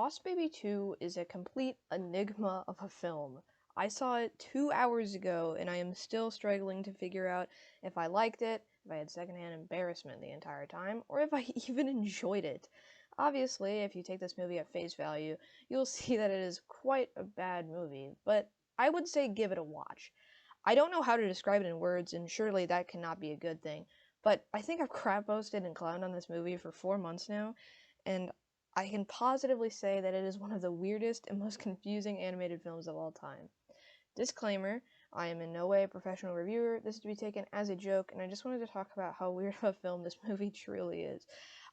Boss Baby 2 is a complete enigma of a film. I saw it 2 hours ago, and I am still struggling to figure out if I liked it, if I had secondhand embarrassment the entire time, or if I even enjoyed it. Obviously, if you take this movie at face value, you'll see that it is quite a bad movie, but I would say give it a watch. I don't know how to describe it in words, and surely that cannot be a good thing, but I think I've crap posted and clowned on this movie for 4 months now, and I can positively say that it is one of the weirdest and most confusing animated films of all time. Disclaimer, I am in no way a professional reviewer. This is to be taken as a joke, and I just wanted to talk about how weird of a film this movie truly is.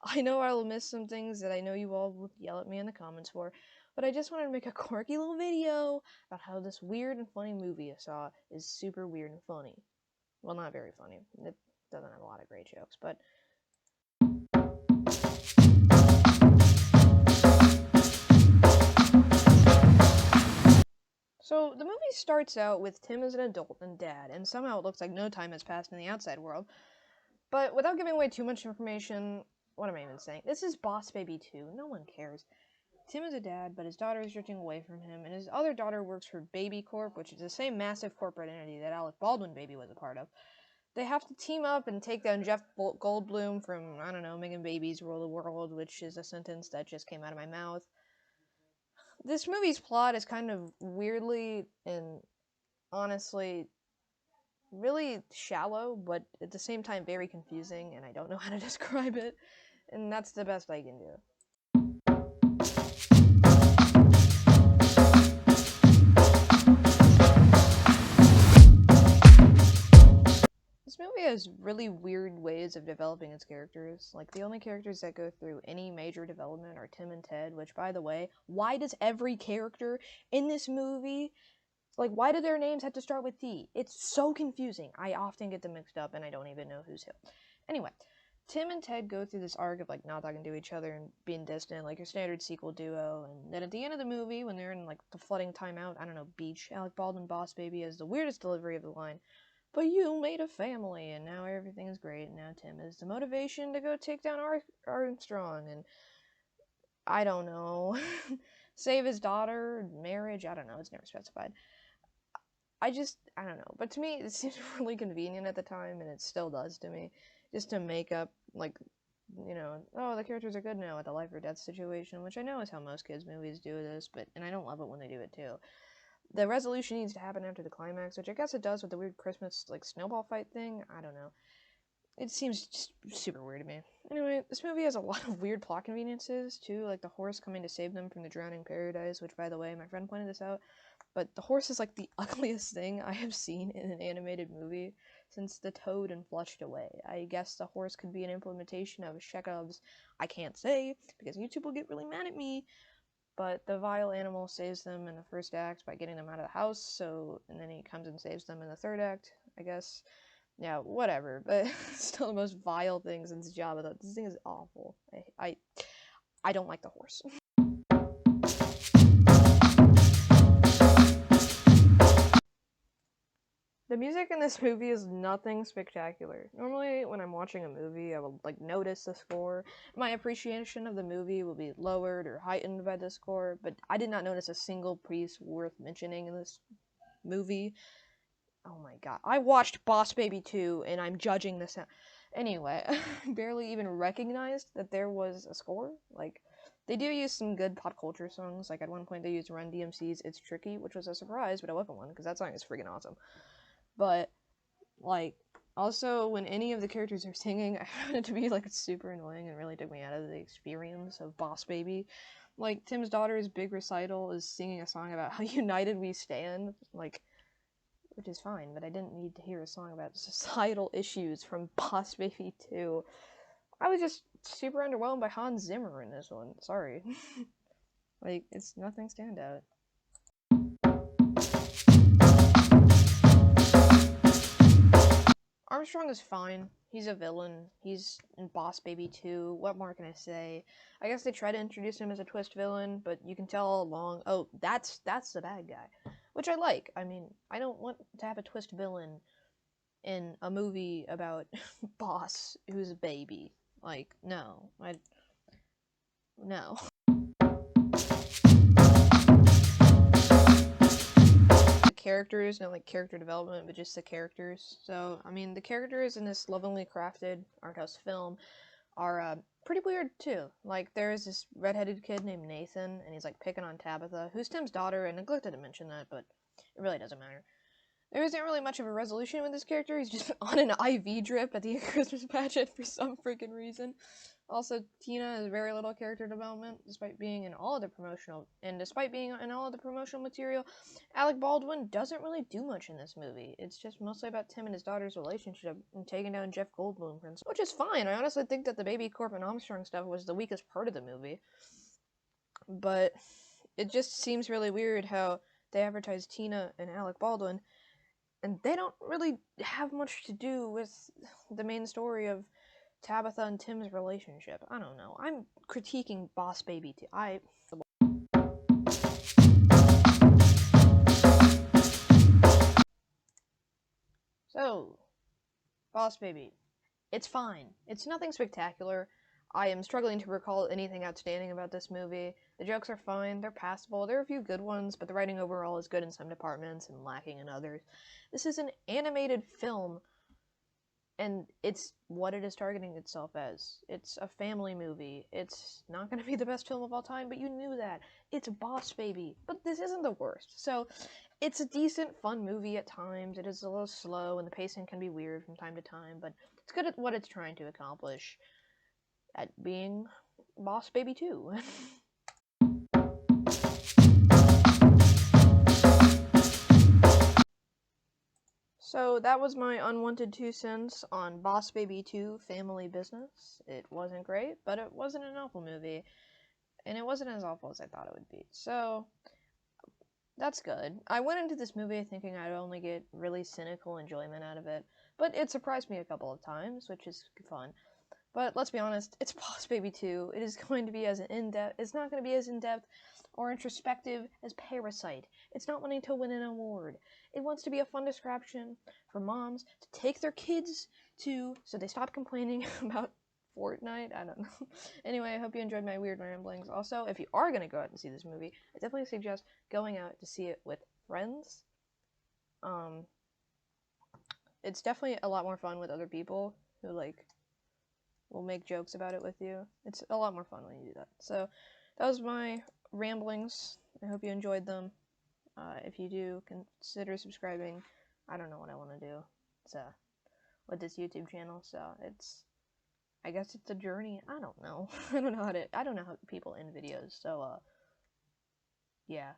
I know I'll miss some things that I know you all will yell at me in the comments for, but I just wanted to make a quirky little video about how this weird and funny movie I saw is super weird and funny. Well, not very funny. It doesn't have a lot of great jokes, but so, the movie starts out with Tim as an adult and dad, and somehow it looks like no time has passed in the outside world. But without giving away too much information, what am I even saying? This is Boss Baby 2. No one cares. Tim is a dad, but his daughter is drifting away from him, and his other daughter works for Baby Corp, which is the same massive corporate entity that Alec Baldwin Baby was a part of. They have to team up and take down Jeff Goldblum from, I don't know, making babies rule the world, which is a sentence that just came out of my mouth. This movie's plot is kind of weirdly and honestly really shallow, but at the same time very confusing, and I don't know how to describe it, and that's the best I can do. This movie has really weird ways of developing its characters. Like, the only characters that go through any major development are Tim and Ted, which, by the way, why does every character in this movie, like, why do their names have to start with T? It's so confusing. I often get them mixed up, and I don't even know who's who. Anyway, Tim and Ted go through this arc of, like, not talking to each other and being distant, like your standard sequel duo, and then at the end of the movie, when they're in, like, the flooding timeout, I don't know, beach, Alec Baldwin Boss Baby has the weirdest delivery of the line, "But you made a family, and now everything is great, and now Tim is the motivation to go take down Armstrong, and I don't know, save his daughter, marriage, I don't know, it's never specified. I don't know, but to me, it seems really convenient at the time, and it still does to me, just to make up, like, oh, the characters are good now at the life or death situation, which I know is how most kids' movies do this, and I don't love it when they do it too. The resolution needs to happen after the climax, which I guess it does with the weird Christmas, like, snowball fight thing. I don't know. It seems just super weird to me. Anyway, this movie has a lot of weird plot conveniences, too, like the horse coming to save them from the drowning paradise, which, by the way, my friend pointed this out, but the horse is, like, the ugliest thing I have seen in an animated movie since the toad and Flushed Away. I guess the horse could be an implementation of Chekhov's I can't say, because YouTube will get really mad at me, but the vile animal saves them in the first act by getting them out of the house, and then he comes and saves them in the third act, I guess. Yeah, whatever, but still the most vile thing since Java. This thing is awful. I don't like the horse. The music in this movie is nothing spectacular. Normally, when I'm watching a movie, I will, like, notice the score. My appreciation of the movie will be lowered or heightened by the score, but I did not notice a single piece worth mentioning in this movie. Oh my god. I watched Boss Baby 2, and I'm judging this out. Anyway, I barely even recognized that there was a score. Like, they do use some good pop culture songs. Like, at one point they used Run DMC's It's Tricky, which was a surprise, but I wasn't one, because that song is freaking awesome. But, like, also, when any of the characters are singing, I found it to be, like, super annoying and really took me out of the experience of Boss Baby. Like, Tim's daughter's big recital is singing a song about how united we stand, like, which is fine, but I didn't need to hear a song about societal issues from Boss Baby 2. I was just super underwhelmed by Hans Zimmer in this one. Sorry. Like, it's nothing standout. Armstrong is fine. He's a villain. He's in Boss Baby 2. What more can I say? I guess they try to introduce him as a twist villain, but you can tell all along, oh, that's the bad guy. Which I like. I mean, I don't want to have a twist villain in a movie about Boss who's a baby. Like, no. No. characters, not like character development, but just the characters. So, I mean, the characters in this lovingly crafted art house film are pretty weird too. Like, there's this redheaded kid named Nathan, and he's like picking on Tabitha, who's Tim's daughter. I neglected to mention that, but it really doesn't matter. There isn't really much of a resolution with this character. He's just on an IV drip at the Christmas pageant for some freaking reason. Also, Tina has very little character development, despite being in all of the promotional material. Alec Baldwin doesn't really do much in this movie. It's just mostly about Tim and his daughter's relationship and taking down Jeff Goldblum, which is fine. I honestly think that the Baby Corbin Armstrong stuff was the weakest part of the movie. But it just seems really weird how they advertise Tina and Alec Baldwin, and they don't really have much to do with the main story of Tabitha and Tim's relationship. I don't know. I'm critiquing Boss Baby too. So, Boss Baby. It's fine. It's nothing spectacular. I am struggling to recall anything outstanding about this movie. The jokes are fine, they're passable, there are a few good ones, but the writing overall is good in some departments and lacking in others. This is an animated film, and it's what it is targeting itself as. It's a family movie. It's not going to be the best film of all time, but you knew that. It's Boss Baby, but this isn't the worst. So, it's a decent, fun movie at times. It is a little slow, and the pacing can be weird from time to time, but it's good at what it's trying to accomplish at being Boss Baby 2. So that was my unwanted 2 cents on Boss Baby 2 Family Business. It wasn't great, but it wasn't an awful movie, and it wasn't as awful as I thought it would be. So that's good. I went into this movie thinking I'd only get really cynical enjoyment out of it, but it surprised me a couple of times, which is fun. But let's be honest, it's Boss Baby 2. It is going to be as in-depth. It's not going to be as in-depth or introspective as Parasite. It's not wanting to win an award. It wants to be a fun distraction for moms to take their kids to, so they stop complaining about Fortnite. I don't know. Anyway, I hope you enjoyed my weird ramblings. Also, if you are going to go out and see this movie, I definitely suggest going out to see it with friends. It's definitely a lot more fun with other people who, like, will make jokes about it with you. It's a lot more fun when you do that. So, that was my ramblings. I hope you enjoyed them. If you do, consider subscribing. I don't know what I want to do. It's with this YouTube channel, so I guess it's a journey. I don't know. I don't know how people end videos. So yeah.